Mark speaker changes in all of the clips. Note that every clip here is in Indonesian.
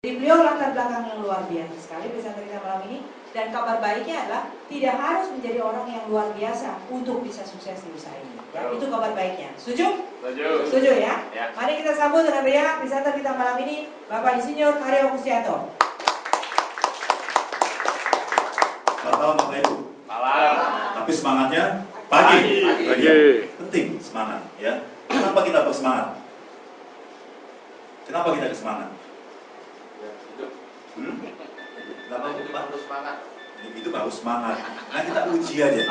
Speaker 1: Jadi beliau latar belakang yang luar biasa sekali presenter kita malam ini. Dan kabar baiknya adalah tidak harus menjadi orang yang luar biasa untuk bisa sukses di usaha ini. Ya, itu kabar baiknya. Setuju?
Speaker 2: Setuju.
Speaker 1: Setuju ya?
Speaker 2: Ya.
Speaker 1: Mari kita sambut dengan meriah presenter kita malam ini, Bapak Insinyur Haryo Kustianto.
Speaker 3: Selamat malam Bapak Ibu.
Speaker 2: Malam.
Speaker 3: Tapi semangatnya pagi.
Speaker 2: Pagi.
Speaker 3: Penting semangat ya. Kenapa kita bersemangat? Kenapa kita bersemangat? Kenapa
Speaker 2: Harus semangat.
Speaker 3: itu baru semangat. Nah kita uji aja,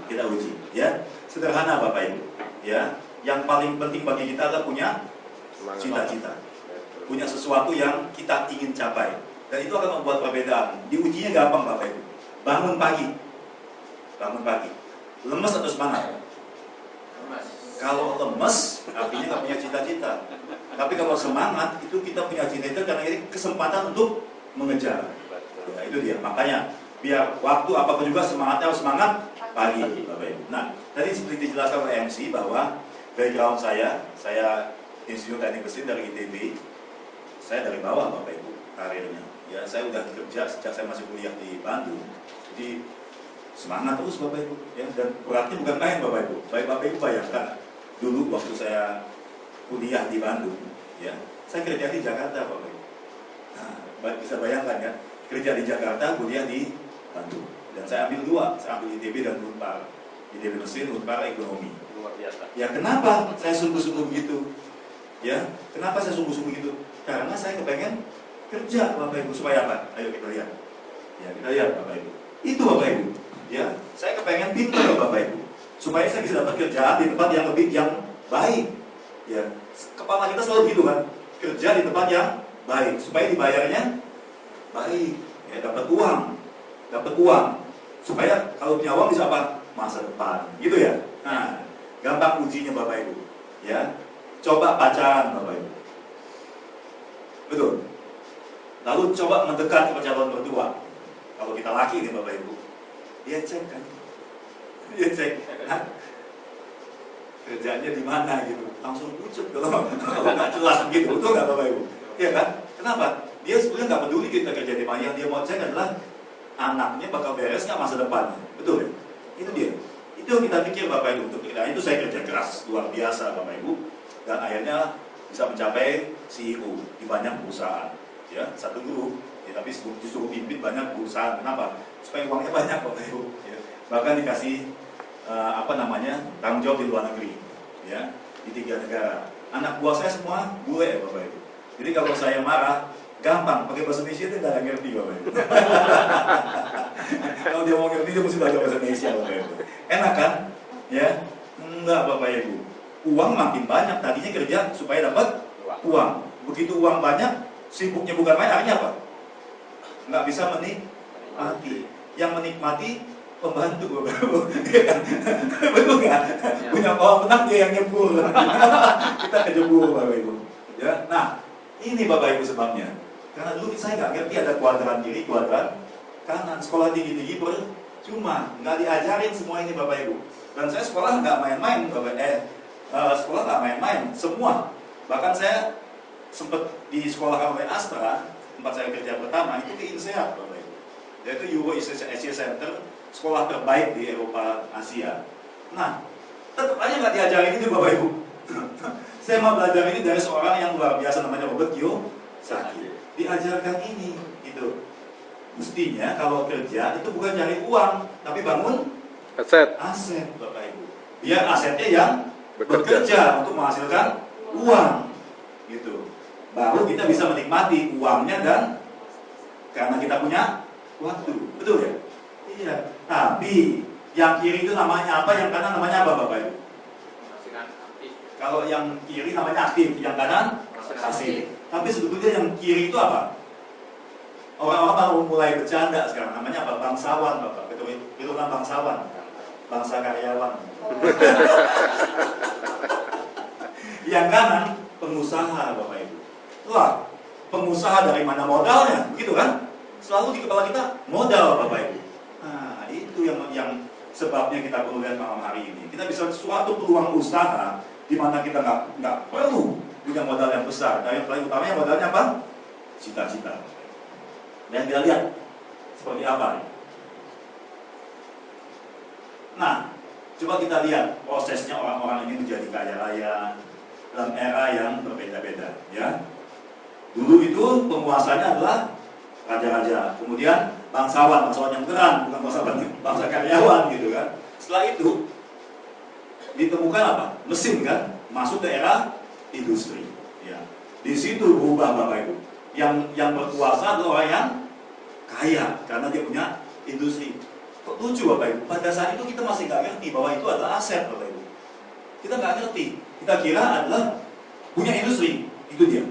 Speaker 3: kita uji ya. Sederhana Bapak Ibu ya. Yang paling penting bagi kita adalah punya cita-cita, punya sesuatu yang kita ingin capai, dan itu akan membuat perbedaan. Diujinya gampang Bapak Ibu. Bangun pagi, lemes atau semangat? Kalau lemes artinya nggak punya cita-cita. Tapi kalau semangat itu kita punya cita-cita karena ini kesempatan untuk mengejar. Ya, itu dia. Makanya biar waktu apapun juga semangatnya harus semangat pagi, Bapak Ibu. Nah, tadi seperti dijelaskan oleh MC bahwa background saya Insinyur Teknik Mesin dari ITB. Saya dari bawah Bapak Ibu karirnya. Ya, saya udah kerja sejak saya masih kuliah di Bandung. Jadi semangat terus Bapak Ibu. Ya, dan beratnya bukan main Bapak Ibu. Baik Bapak Ibu bayangkan dulu waktu saya kuliah di Bandung, ya, saya kerja di Jakarta Bapak Ibu. Nah, bisa bayangkan ya, kerja di Jakarta, kuliah di Bandung. Dan saya ambil dua, saya ambil ITB dan Unpar. ITB Mesin, Unpar Ekonomi.
Speaker 2: Luar biasa.
Speaker 3: Ya kenapa saya sungguh-sungguh begitu? Ya, kenapa saya sungguh-sungguh begitu? Karena saya kepengen kerja Bapak Ibu, supaya apa? Ayo kita lihat. Ya, kita lihat Bapak Ibu. Itu Bapak Ibu. Ya, saya kepengen pintar Bapak Ibu, supaya saya bisa dapat kerjaan di tempat yang lebih baik. Ya, kepala kita selalu gitu kan, kerja di tempat yang baik, supaya dibayarnya baik, ya, dapat uang, supaya kalau punya uang bisa apa? Masa depan, gitu ya. Nah, gampang ujinya Bapak Ibu, ya. Coba pacaran Bapak Ibu, betul. Lalu coba mendekat ke calon mertua. Kalau kita laki nih Bapak Ibu, dia cek kan, dia cek, kerjanya di mana gitu, langsung pucuk kalau nggak jelas gitu, betul nggak Bapak Ibu? Iya kan? Kenapa? Dia sebenarnya nggak peduli kita kerja di mana, yang dia mau cek adalah anaknya bakal beres nggak masa depannya, betul ya? Itu dia. Itu yang kita pikir Bapak Ibu untuk kita. Itu saya kerja keras luar biasa Bapak Ibu, dan akhirnya bisa mencapai CEO di banyak perusahaan. Ya, satu guru, ya, tapi disuruh pimpin banyak perusahaan. Kenapa? Supaya uangnya banyak Bapak Ibu. Ya. Bahkan dikasih tanggung jawab di luar negeri, ya, di 3 negara. Anak buah saya semua bule ya Bapak Ibu. Jadi kalau saya marah, gampang pakai bahasa Indonesia itu nggak ngerti Bapak Ibu. Kalau dia mau ngerti dia mesti belajar bahasa Indonesia Bapak Ibu. Enak kan? Ya, enggak Bapak Ibu. Uang makin banyak, tadinya kerja supaya dapat uang. Begitu uang banyak, sibuknya bukan main, akhirnya apa? Nggak bisa menikmati. Yang menikmati pembantu Bapak Ibu. Betul nggak? Punya kolam renang dia yang nyebur. Kita kejebur Bapak Ibu. Ya, nah ini Bapak Ibu sebabnya. Karena dulu saya nggak ngerti ada kuadran kiri, kuadran kanan. Sekolah tinggi-tinggi percuma, nggak diajarin semua ini Bapak Ibu. Dan saya sekolah nggak main-main Bapak. Sekolah nggak main-main, semua. Bahkan saya sempat di sekolah oleh Astra, tempat saya kerja pertama itu ke INSEAD Bapak Ibu. Yaitu Euro Asia Center, sekolah terbaik di Eropa Asia. Nah, tetap aja nggak diajarin itu Bapak Ibu. Saya mau belajar ini dari seorang yang luar biasa namanya Robert Kiyosaki. Diajarkan ini, gitu. Mestinya kalau kerja itu bukan cari uang, tapi bangun aset Bapak Ibu. Biar asetnya yang bekerja untuk menghasilkan uang, gitu. Baru kita bisa menikmati uangnya dan karena kita punya waktu, betul ya? Iya. Tapi yang kiri itu namanya apa? Yang kanan namanya apa Bapak Ibu? Kalau yang kiri namanya aktif, yang kanan pasif. Tapi sebetulnya yang kiri itu apa? Orang-orang baru mulai bercanda sekarang, namanya apa? Bangsawan Bapak. Itu kan bangsawan, bangsa karyawan. Yang kanan pengusaha Bapak Ibu. Wah, pengusaha dari mana modalnya? Begitu kan? Selalu di kepala kita modal Bapak Ibu. Nah, itu yang sebabnya kita perlu lihat malam hari ini. Kita bisa suatu peluang usaha di mana kita nggak perlu punya modal yang besar. Dan yang paling utamanya modalnya apa? cita-cita. Dan kita lihat seperti apa nih. Nah, coba kita lihat prosesnya orang-orang ini menjadi kaya raya dalam era yang berbeda-beda, ya. Dulu itu penguasanya adalah raja-raja, kemudian bangsawan yang keren, bukan bangsa karyawan gitu kan. Setelah itu ditemukan apa? Mesin kan, masuk ke era industri. Ya. Di situ berubah Bapak Ibu. Yang berkuasa adalah orang yang kaya karena dia punya industri. Kok lucu Bapak Ibu? Pada saat itu kita masih nggak ngerti bahwa itu adalah aset Bapak Ibu. Kita nggak ngerti. Kita kira adalah punya industri. Itu dia.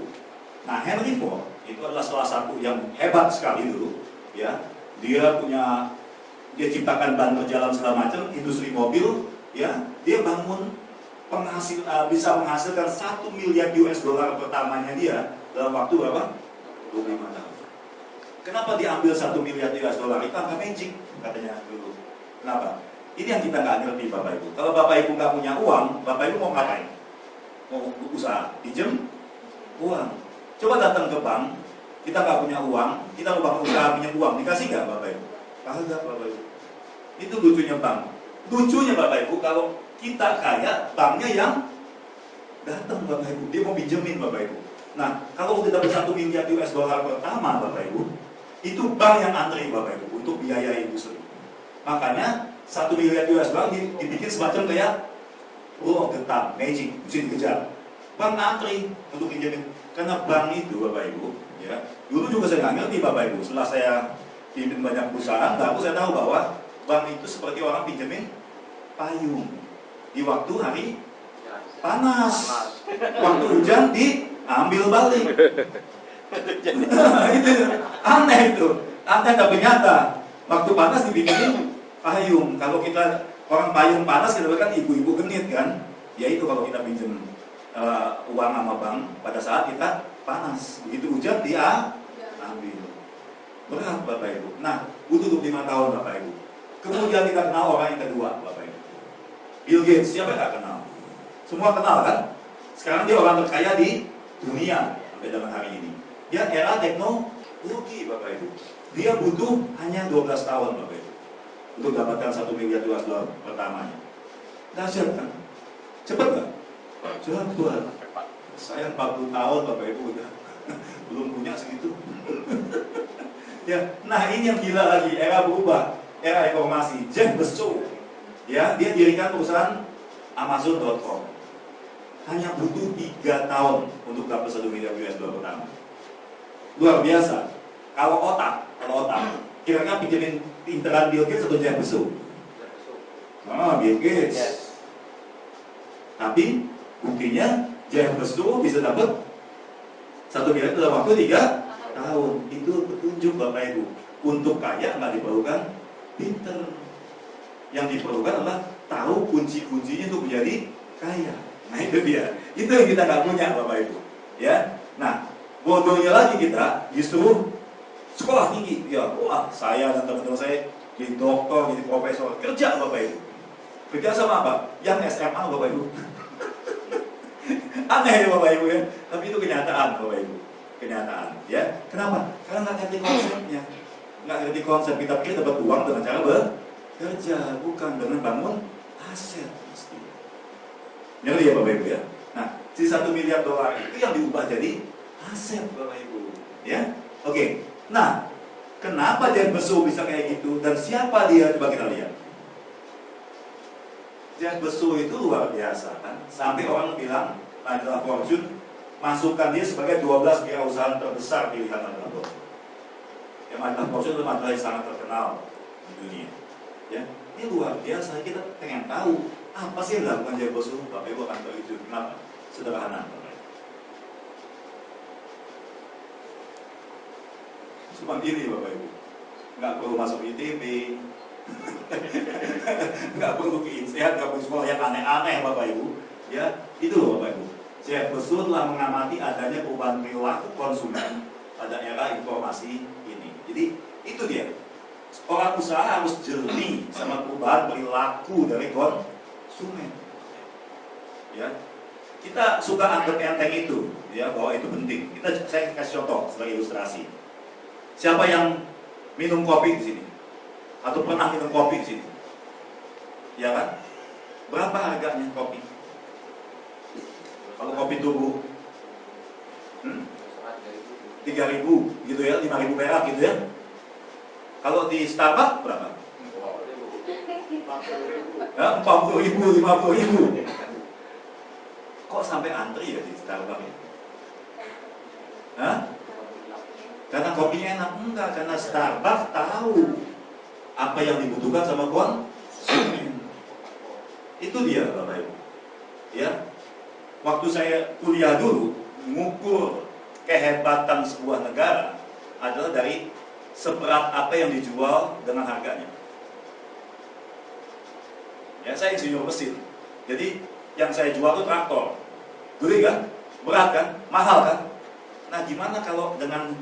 Speaker 3: Nah, Henry Ford itu adalah salah satu yang hebat sekali dulu. Ya, dia ciptakan ban berjalan segala macam, industri mobil. Ya, dia bangun bisa menghasilkan 1 miliar US dollar pertamanya dia dalam waktu berapa? 25 tahun. Kenapa diambil 1 miliar US dollar? Itu angka magic katanya dulu. Kenapa? Ini yang kita nggak ngerti Bapak Ibu. Kalau Bapak Ibu nggak punya uang, Bapak Ibu mau ngapain? Mau usaha? Pinjem uang. Coba datang ke bank, kita nggak punya uang, kita mau bangun usaha punya uang, dikasih nggak Bapak Ibu? Kagak Bapak Ibu. Itu lucunya bank. Lucunya Bapak Ibu, kalau kita kaya, banknya yang datang Bapak Ibu, dia mau pinjemin Bapak Ibu. Nah, kalau udah dapat 1 miliar US dollar pertama Bapak Ibu, itu bank yang antri Bapak Ibu untuk biaya industri. Makanya 1 miliar US dollar dibikin semacam kayak rule of the thumb, magic, mesti dikejar. Bank antri untuk pinjemin. Karena bank itu Bapak Ibu, ya, dulu juga saya nggak ngerti Bapak Ibu. Setelah saya pimpin banyak perusahaan, baru saya tahu bahwa bank itu seperti orang pinjemin payung di waktu hari panas, waktu hujan diambil balik. Itu aneh itu, aneh tapi nyata. Waktu panas dibikinin payung. Kalau kita orang payung panas kita kan ibu-ibu genit kan, ya itu kalau kita pinjam uang sama bank pada saat kita panas, begitu hujan dia ambil. Berat Bapak Ibu. Nah, butuh 25 tahun Bapak Ibu. Kemudian kita kenal orang yang kedua Bapak Ibu, Bill Gates. Siapa yang gak kenal? Semua kenal kan? Sekarang dia orang terkaya di dunia sampai dengan hari ini. Dia era teknologi Bapak Ibu. Dia butuh hanya 12 tahun Bapak Ibu untuk dapatkan 1 miliar US dollar pertamanya. Dahsyat kan? Cepat gak? Cepat. Saya 40 tahun Bapak Ibu udah belum punya segitu. Ya, nah ini yang gila lagi, era berubah, era informasi. Jeff Bezos, ya, dia dirikan perusahaan Amazon.com. Hanya butuh 3 tahun untuk dapat 1 miliar US dollar pertama. Luar biasa. Kalau otak, kira-kira pinjemin pinteran Bill Gates atau Jeff Bezos? Bill Gates. Tapi buktinya Jeff Bezos bisa dapat 1 miliar dalam waktu 3 tahun. Itu petunjuk Bapak Ibu. Untuk kaya nggak diperlukan pinter. Yang diperlukan adalah tahu kunci-kuncinya untuk menjadi kaya. Nah itu dia. Itu yang kita nggak punya Bapak Ibu. Ya. Nah, bodohnya lagi kita justru sekolah tinggi. Ya, wah saya dan teman-teman saya jadi dokter, jadi profesor, kerja Bapak Ibu. Kerja sama apa? Yang SMA Bapak Ibu. Aneh ya Bapak Ibu ya, tapi itu kenyataan Bapak Ibu. Kenyataan ya. Kenapa? Karena nggak ngerti konsepnya. Nggak ngerti konsep. Kita pikir dapat uang dengan cara bekerja, bukan dengan bangun aset. Ngerti ya Bapak Ibu ya. Nah, si 1 miliar dolar itu yang diubah jadi aset Bapak Ibu. Ya, oke. Nah, kenapa Jeff Bezos bisa kayak gitu dan siapa dia? Coba kita lihat. Jeff Bezos itu luar biasa kan. Sampai orang bilang majalah Fortune masukkan dia sebagai 12 wirausahaan terbesar pilihan majalah Fortune. Ya, majalah Fortune itu majalah yang sangat terkenal di dunia. Ya, ini luar biasa. Kita pengen tahu apa sih yang dilakukan Jeff Bezos. Bapak Ibu akan tahu itu. Kenapa? Sederhana. Cuma ini Bapak Ibu. Nggak perlu masuk ITB. Nggak perlu ke INSEAD, nggak perlu sekolah yang aneh-aneh Bapak Ibu. Ya, itu loh Bapak Ibu. Jeff Bezos telah mengamati adanya perubahan perilaku konsumen pada era informasi ini. Jadi itu dia. Orang usaha harus jeli sama perubahan perilaku dari konsumen. Ya, kita suka anggap enteng itu, ya, bahwa itu penting. Saya kasih contoh sebagai ilustrasi. Siapa yang minum kopi di sini? Atau pernah minum kopi di sini? Ya kan? Berapa harganya kopi? Kalau kopi tubuh 3.000 gitu ya, 5.000 perak gitu ya. Kalau di Starbucks berapa? Ya, 40.000, 50.000. Kok sampai antri ya di Starbucks ya? Hah? Karena kopinya enak? Enggak, karena Starbucks tahu apa yang dibutuhkan sama konsumen. Itu dia Bapak Ibu. Ya. Waktu saya kuliah dulu, mengukur kehebatan sebuah negara adalah dari seberat apa yang dijual dengan harganya. Ya, saya insinyur mesin. Jadi yang saya jual itu traktor. Gede kan? Berat kan? Mahal kan? Nah, gimana kalau dengan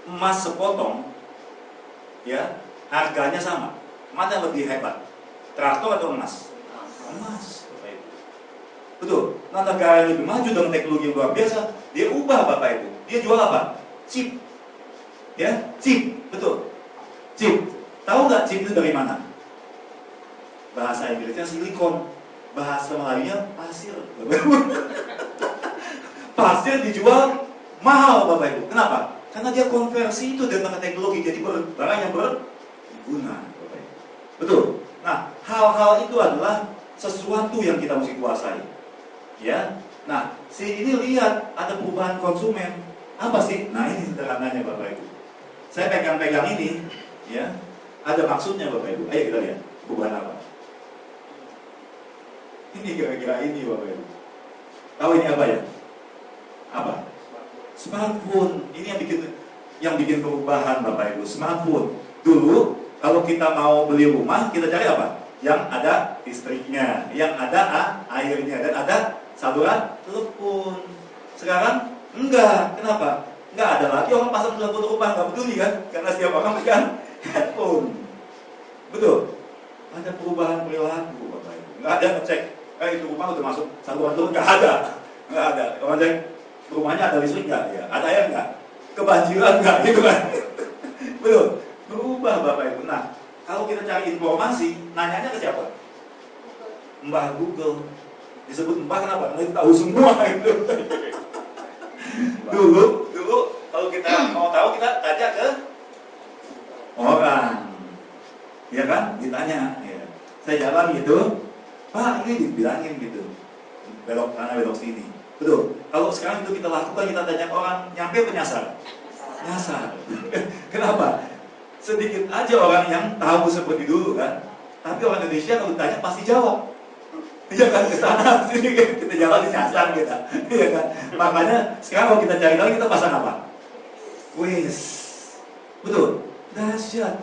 Speaker 3: emas sepotong, ya, harganya sama? Mana yang lebih hebat? Traktor atau emas? Emas. Betul. Nah, negara yang lebih maju dengan teknologi yang luar biasa, dia ubah Bapak Ibu. Dia jual apa? Chip. Ya, chip. Betul. Chip. Tahu nggak chip itu dari mana? Bahasa Inggrisnya silikon. Bahasa Melayunya pasir. Pasir dijual mahal Bapak Ibu. Kenapa? Karena dia konversi itu dengan teknologi jadi barang yang berguna Bapak Ibu. Betul. Nah, hal-hal itu adalah sesuatu yang kita mesti kuasai. Ya. Nah, ini lihat ada perubahan konsumen. Apa sih? Nah, ini sederhananya Bapak Ibu. Saya pegang-pegang ini, ya. Ada maksudnya Bapak Ibu. Ayo kita lihat perubahan apa. Ini kira-kira ini Bapak Ibu. Tahu ini apa ya? Apa? Smartphone. Ini yang bikin perubahan Bapak Ibu. Smartphone. Dulu kalau kita mau beli rumah, kita cari apa? Yang ada listriknya, yang ada airnya, dan ada saluran telepon. Sekarang enggak. Kenapa? Enggak ada lagi orang pasang telepon rumah, enggak peduli kan? Karena setiap orang pegang handphone. Betul. Ada perubahan perilaku Bapak Ibu. Enggak ada ngecek, itu rumah udah masuk saluran telepon, enggak ada. Enggak ada. Orang cek rumahnya ada listrik enggak? Ya. Ada air enggak? Kebanjiran enggak? Gitu kan? Betul. Berubah Bapak Ibu. Nah, kalau kita cari informasi, nanyanya ke siapa? Mbah Google. Disebut Mbah kenapa? Karena itu tahu semua itu. Dulu kalau kita mau tahu, kita tanya ke orang. Ya kan? Ditanya. Ya. Saya jalan gitu, Pak ini dibilangin gitu. Belok kanan, belok sini. Betul. Kalau sekarang itu kita lakukan, kita tanya orang, nyampe penyasar. Nyasar. Kenapa? Sedikit aja orang yang tahu seperti dulu kan. Tapi orang Indonesia kalau ditanya pasti jawab. Iya kan, ke sana sini kita jalan di nyasar kita. Iya kan. Makanya sekarang kalau kita cari tahu, kita pasang apa? Wis. Betul. Dahsyat.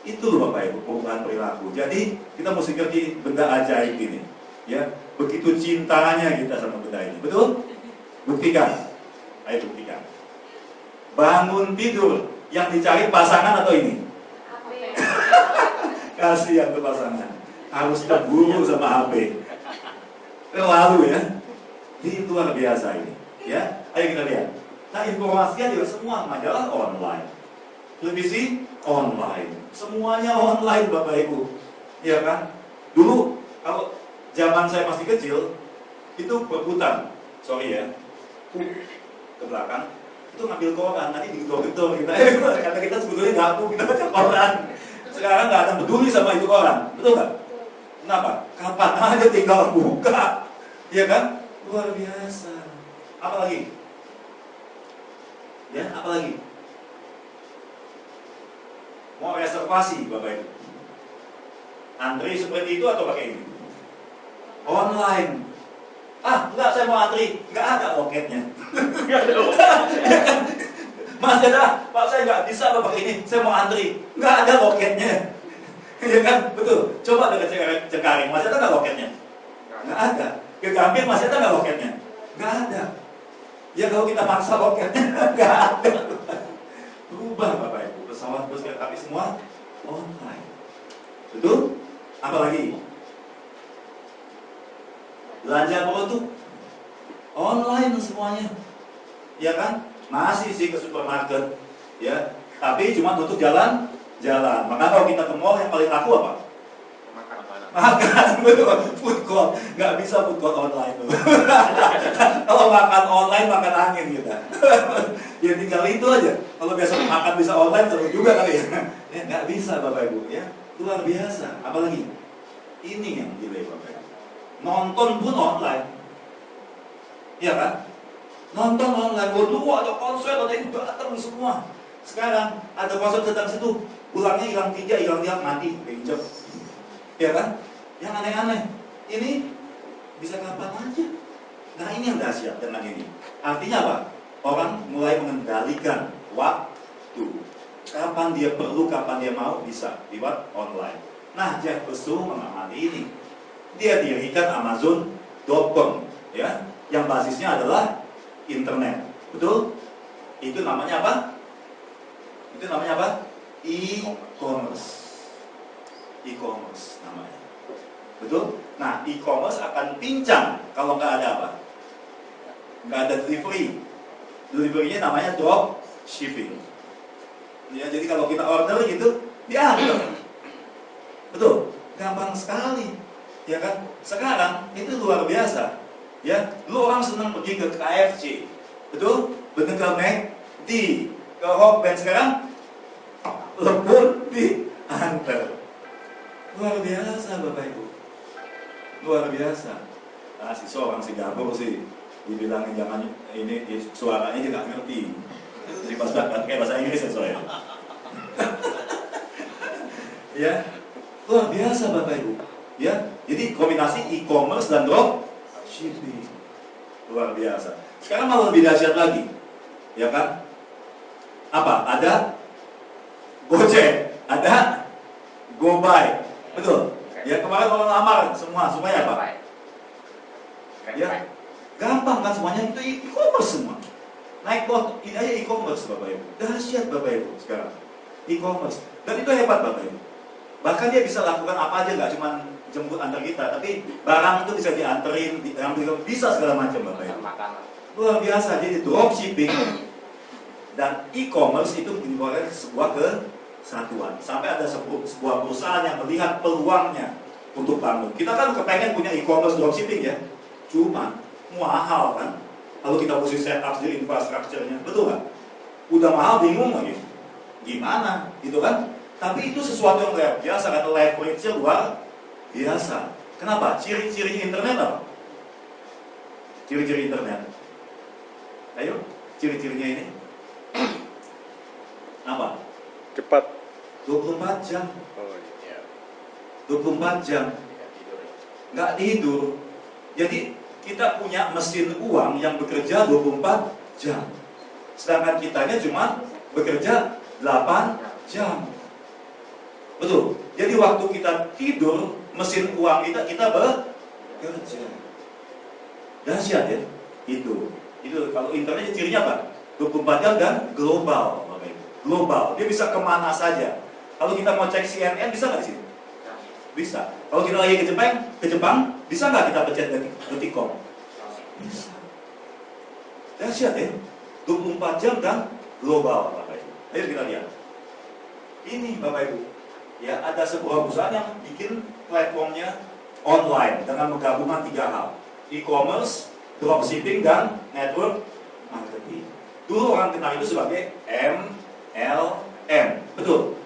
Speaker 3: Itu loh Bapak Ibu, perubahan perilaku. Jadi kita mesti ngerti benda ajaib ini. Ya, begitu cintanya kita sama benda ini. Betul? Buktikan. Ayo buktikan. Bangun tidur, yang dicari pasangan atau ini? Kasihan tuh pasangan. Harus terburu sama HP. Lalu ya. Ini luar biasa ini. Ya, ayo kita lihat. Nah, informasinya juga semua majalah online. Televisi online. Semuanya online Bapak Ibu. Iya kan? Dulu kalau zaman saya masih kecil itu berputar. Sorry ya. Ke belakang itu ngambil koran, nanti digedor-gedor kita. Karena kita sebetulnya ngaku kita baca koran. Sekarang nggak ada peduli sama itu koran, betul nggak? Kenapa? Kapan aja tinggal buka, ya kan? Luar biasa. Apa lagi? Ya, apa lagi? Mau reservasi, Bapak Ibu? Antri seperti itu atau pakai ini? Online. Enggak, saya mau antri. Enggak ada loketnya. Mas ada, Pak saya nggak bisa Pak pakai ini. Saya mau antri. Enggak ada loketnya. Ya kan? Betul. Coba dekat Cengkareng, masih ada nggak loketnya? Nggak ada. Ke Gambir masih ada nggak loketnya? Nggak ada. Ya kalau kita maksa loketnya, nggak ada. Berubah Bapak Ibu. Pesawat bus tapi semua online. Betul? Apalagi? Belanja produk. online semuanya, ya kan? Masih sih ke supermarket, ya, tapi cuma tutup jalan. Maka kalau kita ke mall yang paling laku apa? Makan, betul. Food court, nggak bisa food court online tuh. Kalau makan online, makan angin kita. Ya tinggal itu aja. Kalau biasa makan bisa online, terus juga kali ya. Ya nggak bisa Bapak Ibu, ya luar biasa. Apalagi ini yang delay Bapak Ibu. Nonton pun online, ya kan? Nonton online, dulu ada konser, ada yang datang semua. Sekarang ada konser datang situ, pulangnya hilang 3, mati, pinjam. Ya kan? Yang aneh-aneh. Ini bisa kapan aja. Nah ini yang dahsyat dengan ini. Artinya apa? Orang mulai mengendalikan waktu. Kapan dia perlu, kapan dia mau, bisa lewat online. Nah Jeff Bezos mengamati ini. Dia dirikan Amazon.com, ya, yang basisnya adalah internet. Betul? Itu namanya apa? Itu namanya apa? E-commerce. E-commerce namanya. Betul? Nah, e-commerce akan pincang kalau nggak ada apa? Nggak ada delivery. Delivery-nya namanya drop shipping. Ya, jadi kalau kita order gitu, diantar. Betul? Gampang sekali. Ya kan? Sekarang itu luar biasa. Ya, dulu orang senang pergi ke KFC. Betul? Bener ke McD, ke Hotband. Sekarang lebur diantar. Luar biasa Bapak Ibu. Luar biasa. Nah, si seorang Singapura sih dibilangin jangan ini suaranya juga nggak ngerti. Jadi pakai bahasa Inggris ya soalnya. Ya, luar biasa Bapak Ibu. Ya, jadi kombinasi e-commerce dan drop shipping. Luar biasa. Sekarang malah lebih dahsyat lagi. Ya kan? Apa? Ada Gojek, ada GoBuy. Betul? Ya kemarin orang lamar semuanya apa? Ya, gampang kan semuanya itu e-commerce semua. Naik motor, ini aja e-commerce Bapak Ibu. Dahsyat Bapak Ibu sekarang. E-commerce. Dan itu hebat Bapak Ibu. Bahkan dia bisa lakukan apa aja, nggak cuma jemput antar kita, tapi barang itu bisa dianterin, diambil, bisa segala macam Bapak Ibu. Luar biasa. Jadi dropshipping dan e-commerce itu menyebabkan sebuah kesatuan. Sampai ada sebuah perusahaan yang melihat peluangnya untuk bangun. Kita kan kepengen punya e-commerce dropshipping ya, cuma mahal kan. Kalau kita mesti set up di infrastrukturnya, betul kan? Udah mahal, bingung lagi. Gimana, gitu kan? Tapi itu sesuatu yang luar biasa, karena leverage-nya luar biasa. Kenapa? Ciri-ciri internet apa? Ciri-ciri internet. Ayo, ciri-cirinya ini. Apa?
Speaker 2: Cepat.
Speaker 3: 24 jam.
Speaker 2: Oh iya.
Speaker 3: 24 jam. Nggak tidur. Jadi kita punya mesin uang yang bekerja 24 jam. Sedangkan kitanya cuma bekerja 8 jam. Betul. Jadi waktu kita tidur, mesin uang kita bekerja. Dahsyat ya. Itu kalau internet cirinya apa? 24 jam dan global. Global. Dia bisa kemana saja. Kalau kita mau cek CNN, bisa nggak di sini? Bisa. Kalau kita lagi ke Jepang, bisa nggak kita pencet detik.com? Bisa. Dahsyat ya. 24 jam dan global Bapak Ibu. Ayo kita lihat. Ini Bapak Ibu. Ya, ada sebuah perusahaan yang bikin platformnya online dengan menggabungkan 3 hal. E-commerce, dropshipping, dan network marketing. Dulu orang kenal itu sebagai MLM. Betul.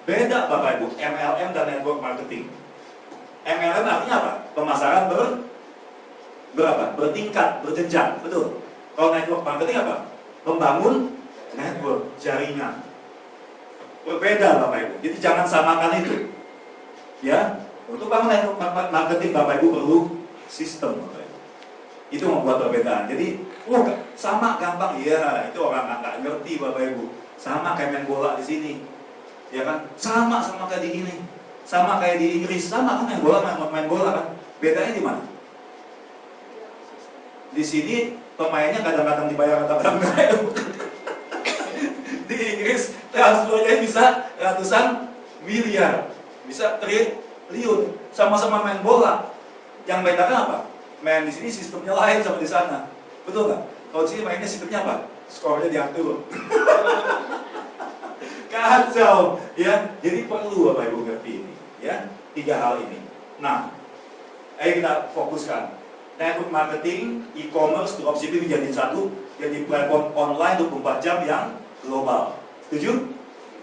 Speaker 3: Beda Bapak Ibu, MLM dan network marketing. MLM artinya apa? Pemasaran bertingkat, berjenjang. Betul. Kalau network marketing apa? Membangun network, jaringan. Berbeda Bapak Ibu. Jadi jangan samakan itu. Ya, untuk bangun network marketing Bapak Ibu perlu sistem Bapak Ibu. Itu membuat perbedaan. Jadi, sama gampang. Iya, itu orang nggak ngerti Bapak Ibu. Sama kayak main bola di sini. Ya kan? Sama kayak di ini. Sama kayak di Inggris. Sama kan main bola kan. Bedanya di mana? Di sini pemainnya kadang-kadang dibayar, kadang-kadang enggak. Di Inggris transfernya bisa ratusan miliar, bisa triliun. Sama-sama main bola. Yang bedakan apa? Main di sini sistemnya lain sama di sana. Betul nggak? Kalau di sini mainnya sistemnya apa? Skornya diatur. Kacau, ya. Jadi perlu Bapak Ibu ngerti ini, ya. 3 hal ini. Nah, ayo kita fokuskan. Network marketing, e-commerce, dropshipping menjadi satu, jadi platform online 24 jam yang global. Setuju?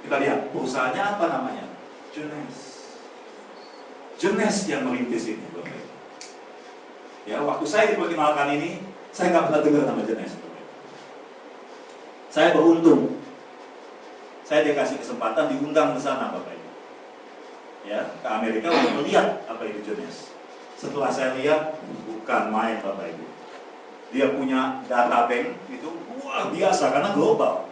Speaker 3: Kita lihat perusahaannya apa namanya? Jones. Jones yang merintis ini, Bapak Ibu. Ya, waktu saya diperkenalkan ini, saya nggak pernah dengar nama Jones. Saya beruntung. Saya dikasih kesempatan diundang ke sana, Bapak Ibu. Ya, ke Amerika untuk melihat apa itu Jones. Setelah saya lihat, bukan main Bapak Ibu. Dia punya data bank itu luar biasa karena global.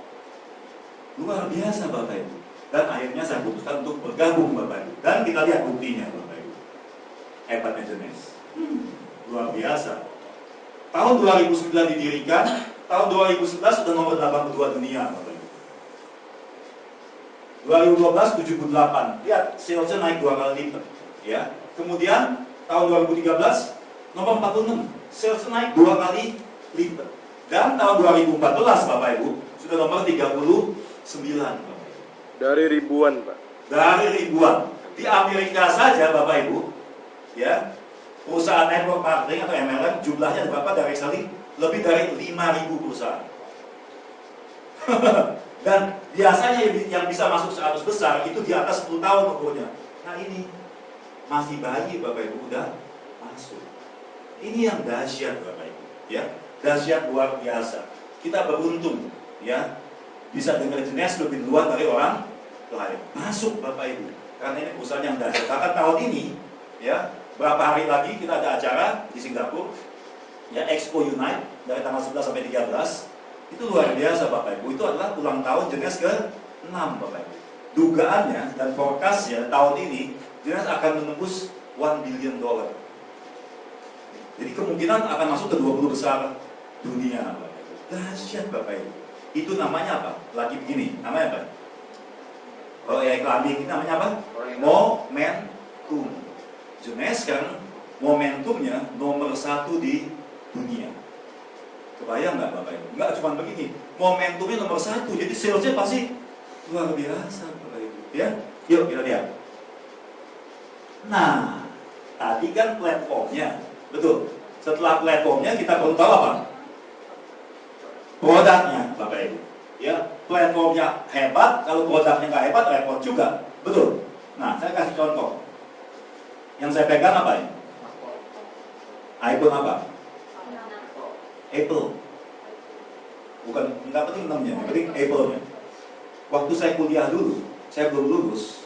Speaker 3: Luar biasa Bapak Ibu. Dan akhirnya saya putuskan untuk bergabung Bapak Ibu. Dan kita lihat buktinya Bapak Ibu. Hebatnya Jones. Luar biasa. Tahun 2009 didirikan, tahun 2011 sudah nomor 82 dunia Bapak Ibu. 2012 78, lihat salesnya naik 2 kali lipat, ya. Kemudian tahun 2013 nomor 46, salesnya naik 2 kali lipat. Dan tahun 2014 Bapak Ibu sudah nomor 39 Bapak Ibu.
Speaker 2: Dari ribuan Pak.
Speaker 3: Dari ribuan. Di Amerika saja Bapak Ibu, ya, perusahaan network marketing atau MLM jumlahnya berapa dari sekali? Lebih dari 5.000 perusahaan. Dan biasanya yang bisa masuk 100 besar itu di atas 10 tahun umurnya. Nah ini masih bayi Bapak Ibu udah masuk. Ini yang dahsyat Bapak Ibu, ya. Dahsyat luar biasa. Kita beruntung, ya, bisa dengar jenis lebih luar dari orang lain. Masuk Bapak Ibu, karena ini perusahaan yang dahsyat. Bahkan tahun ini, ya, berapa hari lagi kita ada acara di Singapura, ya, Expo Unite dari tanggal 11 sampai 13. Itu luar biasa Bapak Ibu. Itu adalah ulang tahun Jenes ke-6 Bapak Ibu. Dugaannya dan forecastnya tahun ini Jenes akan menembus $1 billion. Jadi kemungkinan akan masuk ke 20 besar dunia Bapak Ibu. Dahsyat Bapak Ibu. Itu namanya apa? Lagi begini, namanya apa? Kalau ya kelamin ini namanya apa? Momentum. Jenes sekarang momentumnya nomor 1 di dunia. Kebayang nggak Bapak Ibu? Nggak cuma begini, momentumnya nomor 1, jadi salesnya pasti luar biasa Bapak Ibu. Ya, yuk kita lihat. Nah, tadi kan platformnya, betul. Setelah platformnya kita perlu tahu apa? Produknya Bapak Ibu. Ya, platformnya hebat, kalau produknya nggak hebat repot juga, betul. Nah, saya kasih contoh. Yang saya pegang apa ini? iPhone apa? Apple. Bukan, nggak penting namanya, yang penting Apple-nya. Waktu saya kuliah dulu, saya belum lulus,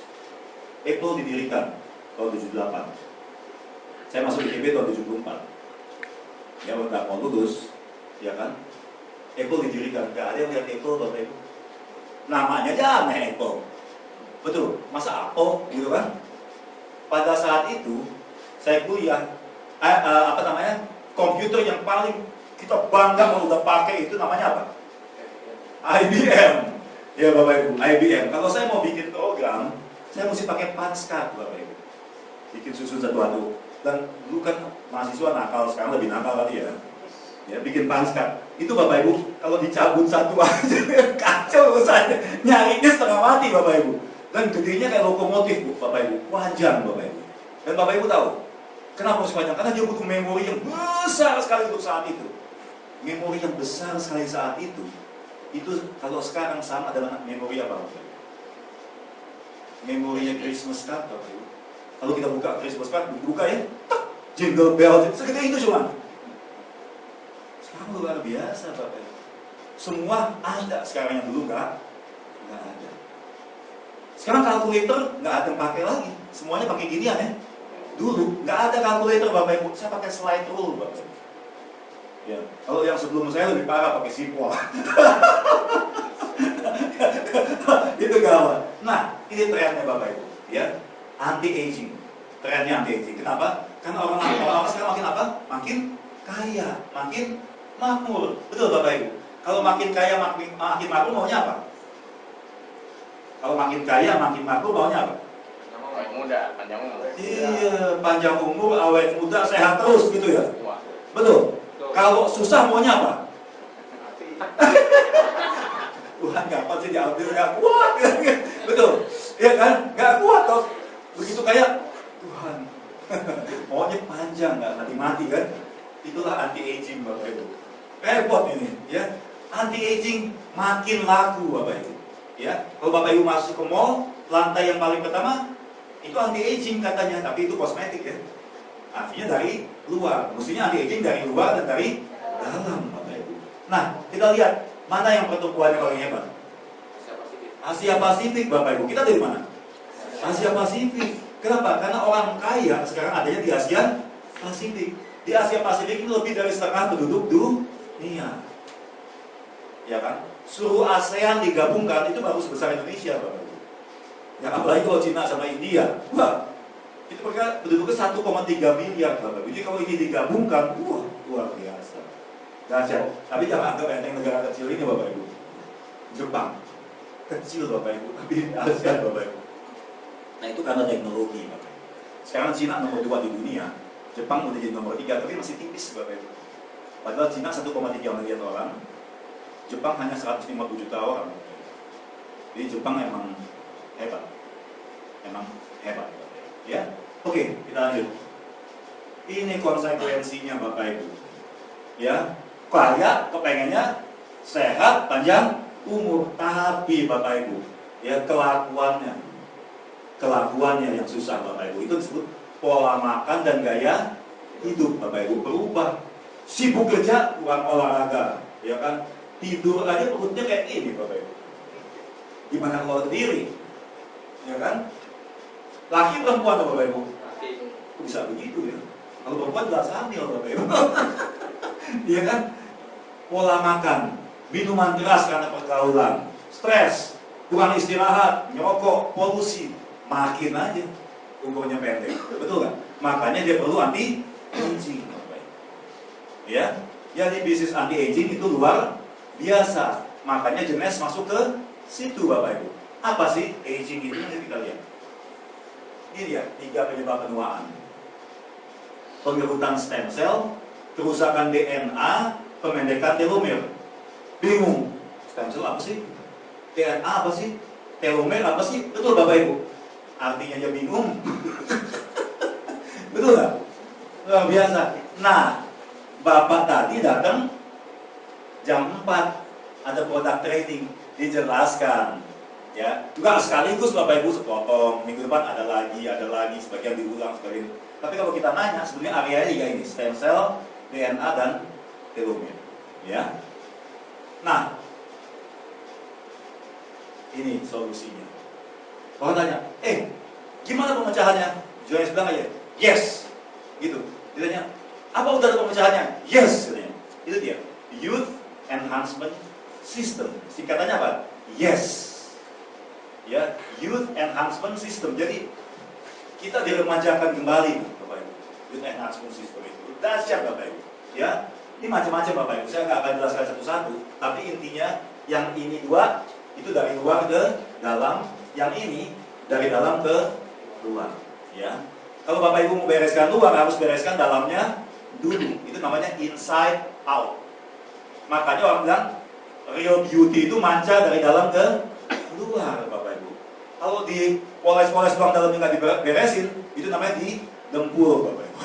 Speaker 3: Apple didirikan tahun 78. Saya masuk ITB tahun 74. Ya, nggak mau lulus, ya kan? Apple didirikan, nggak ada yang lihat Apple Bapak Ibu. Namanya aja aneh Apple. Betul, masa Apple gitu kan? Pada saat itu, saya kuliah, komputer yang paling kita bangga kalau udah pakai itu namanya apa? IBM. Ya Bapak Ibu, IBM. Kalau saya mau bikin program, saya mesti pakai Pascal Bapak Ibu. Bikin susun satu-satu. Dan dulu kan mahasiswa nakal, sekarang lebih nakal kali ya. Ya, bikin Pascal. Itu Bapak Ibu, kalau dicabut satu aja kacau urusannya. Nyarinya setengah mati Bapak Ibu. Dan gedenya kayak lokomotif Bu, Bapak Ibu. Wajar Bapak Ibu. Dan Bapak Ibu tahu, kenapa harus panjang? Karena dia butuh memori yang besar sekali untuk saat itu. Memori yang besar sekali saat itu kalau sekarang sama dengan memori apa? Memorinya Christmas card, Bapak Ibu. Kalau kita buka Christmas card, buka ya, jingle bell, segede itu cuma. Sekarang luar biasa, Bapak Ibu. Semua ada sekarang yang dulu nggak ada. Sekarang kalkulator nggak ada yang pakai lagi, semuanya pakai ginian ya. Dulu nggak ada kalkulator Bapak Ibu, saya pakai slide rule Bapak Ibu. Ya, kalau yang sebelum saya lebih parah pakai sipol. Itu gawat. Nah, ini trennya Bapak Ibu, ya. Anti aging. Trennya anti aging. Kenapa? Karena orang sekarang makin apa? Makin kaya, makin makmur. Betul Bapak Ibu. Kalau makin kaya, makin makmur maunya apa? Kalau makin kaya, makin makmur maunya apa?
Speaker 2: Awet muda, panjang umur.
Speaker 3: Iya, panjang umur, awet muda, sehat terus gitu ya. Betul. Kalau susah maunya apa? Tuhan kapan sih diambil, nggak kuat. Betul, ya kan? Nggak kuat toh. Begitu kayak Tuhan, maunya panjang, nggak mati-mati kan? Itulah anti-aging Bapak Ibu. Repot ini, ya. Anti-aging makin laku Bapak Ibu. Ya, kalau Bapak Ibu masuk ke mall, lantai yang paling pertama itu anti-aging katanya, tapi itu kosmetik ya. Artinya dari luar, mestinya anti-aging dari luar dan dari dalam Bapak Ibu. Nah, kita lihat mana yang pertumbuhannya paling hebat. Asia Pasifik Bapak Ibu. Kita dari mana? Asia Pasifik. Kenapa? Karena orang kaya sekarang adanya di Asia Pasifik. Di Asia Pasifik itu lebih dari setengah penduduk dunia. Ya kan? Seluruh ASEAN digabungkan itu baru sebesar Indonesia Bapak Ibu. Ya apalagi kalau Cina sama India. Wah, itu mereka penduduknya 1,3 miliar Bapak Ibu. Jadi kalau ini digabungkan, wah luar biasa. Dahsyat. Tapi jangan anggap enteng negara kecil ini Bapak Ibu. Jepang kecil Bapak Ibu, tapi ASEAN Bapak Ibu. Nah itu karena teknologi Bapak Ibu. Sekarang Cina nomor 2 di dunia, Jepang udah jadi nomor 3, tapi masih tipis Bapak Ibu. Padahal Cina 1,3 miliar orang, Jepang hanya 150 juta orang. Jadi Jepang emang hebat, Bapak Ibu. Ya, oke kita lanjut. Ini konsekuensinya Bapak Ibu. Ya, kaya kepengennya sehat, panjang umur, tapi Bapak Ibu, ya kelakuannya yang susah Bapak Ibu. Itu disebut pola makan dan gaya hidup Bapak Ibu berubah. Sibuk kerja, kurang olahraga, ya kan? Tidur aja perutnya kayak ini Bapak Ibu. Gimana kalau sendiri? Ya kan? Laki perempuan Bapak Ibu? Bisa begitu ya. Kalau perempuan jelas hamil Bapak Ibu. Iya kan? Pola makan, minuman keras karena pergaulan, stres, kurang istirahat, nyokok, polusi, makin aja umurnya pendek. Betul nggak? Makanya dia perlu anti-aging. Ya, jadi bisnis anti-aging itu luar biasa. Makanya Jenes masuk ke situ Bapak Ibu. Apa sih aging itu? Nanti kita lihat. Ini dia 3 penyebab penuaan. Pengerutan stem cell, kerusakan DNA, pemendekan telomer. Bingung, stem cell apa sih? DNA apa sih? Telomer apa sih? Betul Bapak Ibu? Artinya aja bingung. Betul nggak? Luar biasa. Nah, Bapak tadi datang jam 4, ada produk training, dijelaskan. Ya, juga sekaligus Bapak Ibu sepotong, minggu depan ada lagi, sebagian diulang, sebagian. Tapi kalau kita nanya, sebenarnya areanya juga ini, stem cell, DNA dan telomer. Ya. Nah, ini solusinya. Orang tanya, gimana pemecahannya? Johannes bilang aja, yes. Gitu. Dia tanya, apa udah ada pemecahannya? Yes. Katanya. Itu dia, Youth Enhancement System. Singkatannya apa? Yes. Ya, Youth Enhancement System. Jadi kita diremajakan kembali, Bapak Ibu. Youth Enhancement System itu dahsyat Bapak Ibu. Ya, ini macam-macam Bapak Ibu. Saya nggak akan jelaskan satu-satu. Tapi intinya yang ini 2 itu dari luar ke dalam, yang ini dari dalam ke luar. Ya, kalau Bapak Ibu mau bereskan luar harus bereskan dalamnya dulu. Itu namanya inside out. Makanya orang bilang real beauty itu manca dari dalam ke luar Bapak Ibu. Kalau dipoles-poles doang dalamnya nggak diberesin, itu namanya digempur Bapak Ibu.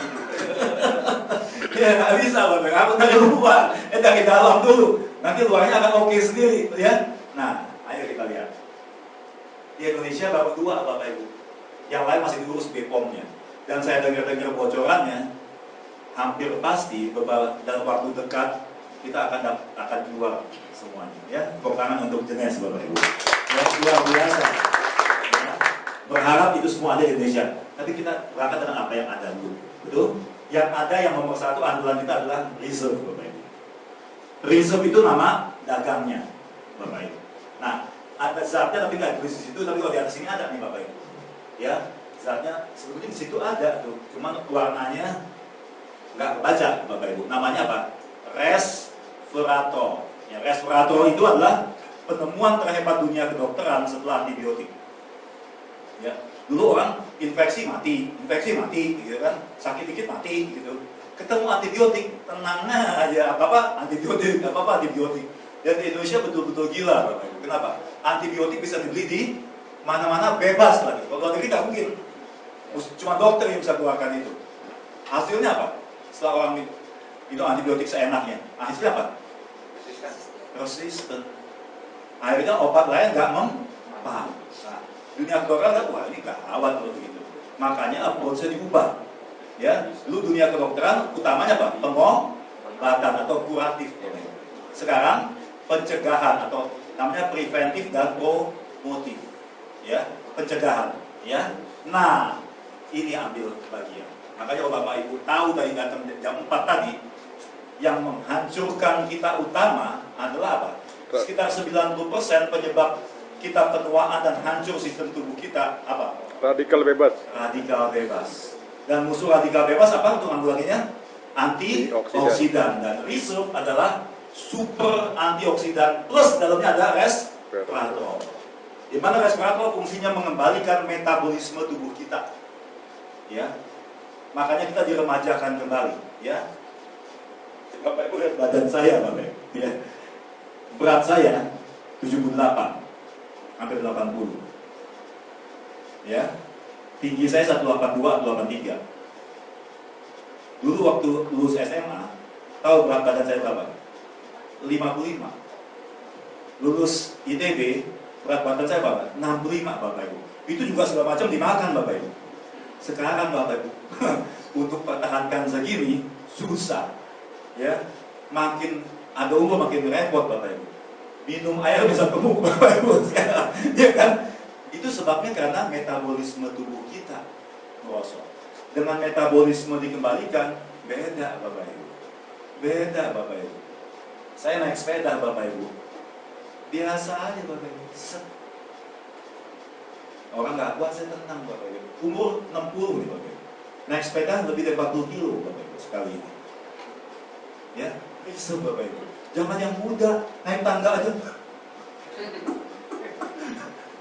Speaker 3: Ya nggak bisa Bapak Ibu, harus dari luar, dari dalam dulu. Nanti luarnya akan oke sendiri, ya. Nah, ayo kita lihat. Di Indonesia baru 2 Bapak Ibu. Yang lain masih diurus BPOM-nya. Dan saya dengar-dengar bocorannya, hampir pasti dalam waktu dekat kita akan keluar semuanya. Ya, tepuk tangan untuk Jenes Bapak Ibu. Ya, luar biasa. Ya, berharap itu semua ada di Indonesia. Tapi kita berangkat dengan apa yang ada dulu. Betul? Yang ada yang nomor 1 andalan kita adalah reserve Bapak Ibu. Reserve itu nama dagangnya Bapak Ibu. Nah, ada zatnya tapi nggak tulis di situ, tapi kalau di atas ini ada nih Bapak Ibu. Ya, zatnya sebetulnya di situ ada tuh, cuman warnanya nggak kebaca Bapak Ibu. Namanya apa? Resveratrol. Ya, resveratrol itu adalah penemuan terhebat dunia kedokteran setelah antibiotik. Ya, dulu orang infeksi mati, gitu kan, sakit dikit mati, gitu. ketemu antibiotik, tenangnya aja, apa-apa antibiotik, apa-apa antibiotik. Dan di Indonesia betul-betul gila, Bapak Ibu. Kenapa? Antibiotik bisa dibeli di mana-mana bebas lagi. Kalau luar negeri nggak mungkin. Cuma dokter yang bisa keluarkan itu. Hasilnya apa? Setelah orang minum antibiotik seenaknya, hasilnya apa? Resisten. Akhirnya obat lain nggak mempan. Nah, dunia kedokteran, wah ini gawat kalau begitu. Makanya approach-nya diubah. Ya, dulu dunia kedokteran utamanya apa? Pengobatan atau kuratif. Sekarang pencegahan atau namanya preventif dan promotif. Ya, pencegahan. Ya, nah ini ambil bagian. Makanya kalau Bapak Ibu tahu tadi datang jam 4 tadi, yang menghancurkan kita utama adalah apa? Sekitar 90% penyebab kita penuaan dan hancur sistem tubuh kita apa?
Speaker 2: Radikal bebas.
Speaker 3: Radikal bebas. Dan musuh radikal bebas apa untuk nanggulanginya? Antioksidan. Dan Reserve adalah super antioksidan plus dalamnya ada resveratrol. Di mana resveratrol fungsinya mengembalikan metabolisme tubuh kita. Ya. Makanya kita diremajakan kembali, ya. Bapak Ibu lihat badan saya, Bapak Ibu, ya. Berat saya 78, hampir 80. Ya. Tinggi saya 182, 183. Dulu waktu lulus SMA, tahu berat badan saya berapa? 55. Lulus ITB, berat badan saya berapa? 65, Bapak Ibu. Itu juga segala macam dimakan, Bapak Ibu. Sekarang Bapak Ibu, untuk pertahankan segini susah, ya. Makin ada umur makin repot, Bapak Ibu. Minum air bisa gemuk, Bapak Ibu, sekarang, ya kan? Itu sebabnya karena metabolisme tubuh kita merosot. Dengan metabolisme dikembalikan, beda, Bapak Ibu. Beda, Bapak Ibu. Saya naik sepeda, Bapak Ibu. Biasa aja, Bapak Ibu. Orang nggak kuat, saya tenang, Bapak Ibu. Umur 60 nih, Bapak Ibu. Naik sepeda lebih dari 40 kilo, Bapak Ibu, sekali ini. Ya, bisa, Bapak Ibu. Jangan yang muda, naik tangga aja.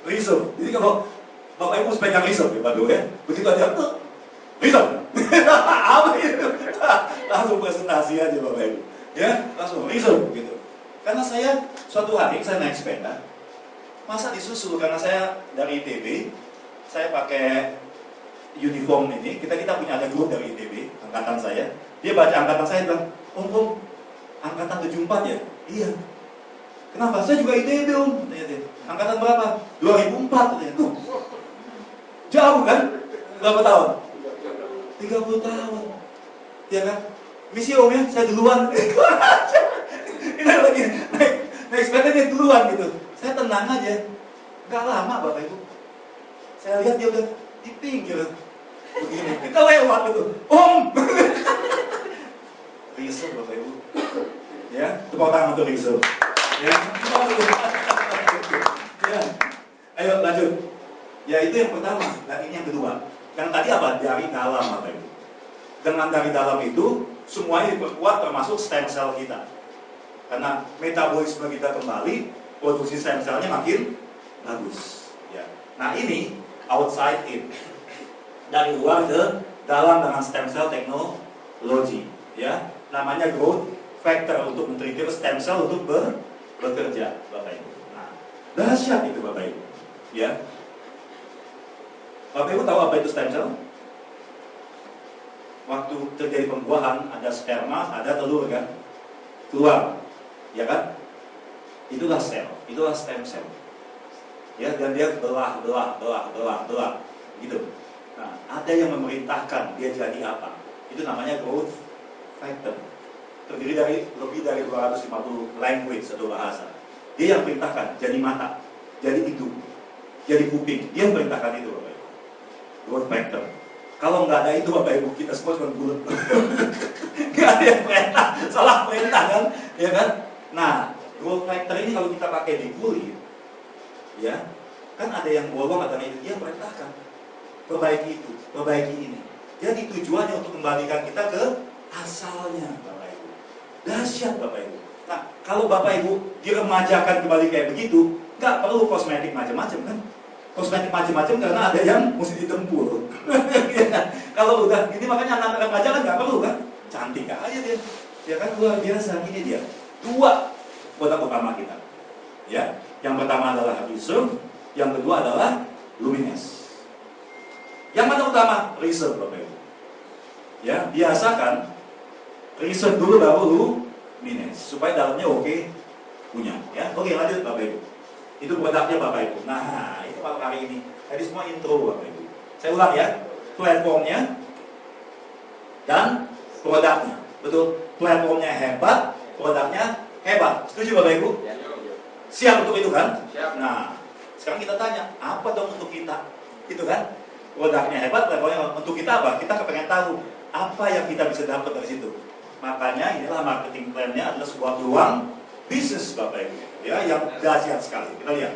Speaker 3: Reserve. Jadi kalau Bapak Ibu pegang reserve, ya, Pak Do, ya. Begitu aja, reserve. Apa itu? Langsung presentasi aja, Bapak Ibu. Ya, langsung reserve, gitu. Karena saya, suatu hari saya naik sepeda, masa disusul karena saya dari ITB, saya pakai uniform ini. Kita punya ada grup dari ITB, angkatan saya. Dia baca angkatan saya bilang, Om, angkatan 74 ya? Iya. Kenapa? Saya juga ITB, Om. Angkatan berapa? 2004. Jauh kan? Berapa tahun? 30 tahun. Ya kan? Misi Om ya, saya duluan. Ini lagi naik sepeda dia duluan gitu. Saya tenang aja, nggak lama Bapak Ibu. Saya lihat dia udah di pinggir, begini. Kita lewat gitu, Om. Reserve Bapak Ibu, ya, tepuk tangan untuk reserve. Ya, ya. Ayo lanjut. Ya itu yang pertama, dan ini yang kedua. Yang tadi apa? Dari dalam Bapak Ibu. Dengan dari dalam itu semuanya diperkuat termasuk stem cell kita. Karena metabolisme kita kembali, produksi stem cell-nya makin bagus. Ya. Nah ini outside in, dari luar ke dalam dengan stem cell teknologi. Ya, namanya growth factor untuk men-trigger stem cell untuk bekerja, Bapak Ibu. Nah, dahsyat itu Bapak Ibu. Ya, Bapak Ibu tahu apa itu stem cell? Waktu terjadi pembuahan ada sperma, ada telur kan, keluar. Ya kan? Itulah sel, itulah stem cell. Ya, dan dia belah, gitu. Nah, ada yang memerintahkan dia jadi apa? Itu namanya growth factor. Terdiri dari lebih dari 250 language atau bahasa. Dia yang perintahkan, jadi mata, jadi hidung, jadi kuping. Dia yang perintahkan itu, Bapak Ibu. Growth factor. Kalau nggak ada itu, Bapak Ibu, kita semua cuma bulat. Nggak ada yang perintah, salah perintah kan? Ya kan? Nah, growth factor ini kalau kita pakai di kulit, ya, kan ada yang bolong, ada yang dia perintahkan, perbaiki itu, perbaiki ini. Jadi tujuannya untuk kembalikan kita ke asalnya, Bapak Ibu. Dahsyat Bapak Ibu. Nah, kalau Bapak Ibu diremajakan kembali kayak begitu, nggak perlu kosmetik macam-macam kan? Kosmetik macam-macam karena ada yang mesti ditempur. Kalau udah ini makanya anak-anak remaja kan nggak perlu kan? cantik aja dia. Ya kan luar biasa, ini dia. Dua produk utama kita. Ya, yang pertama adalah Reserve, yang kedua adalah Lumines. Yang mana utama? Reserve, Bapak Ibu. Ya, biasakan Reserve dulu baru Lumines supaya dalamnya oke punya. Ya, oke lanjut Bapak Ibu. Itu produknya Bapak Ibu. Nah, itu malam hari ini. Tadi semua intro Bapak Ibu. Saya ulang ya, platformnya dan produknya. Betul, platformnya hebat, produknya hebat. Setuju Bapak Ibu? Siap untuk itu kan?
Speaker 2: Siap.
Speaker 3: Nah, sekarang kita tanya, apa dong untuk kita? Itu kan? Produknya hebat, platformnya untuk kita apa? Kita kepengen tahu apa yang kita bisa dapat dari situ. Makanya inilah marketing plan-nya adalah sebuah peluang bisnis Bapak Ibu. Ya, yang dahsyat sekali. Kita lihat.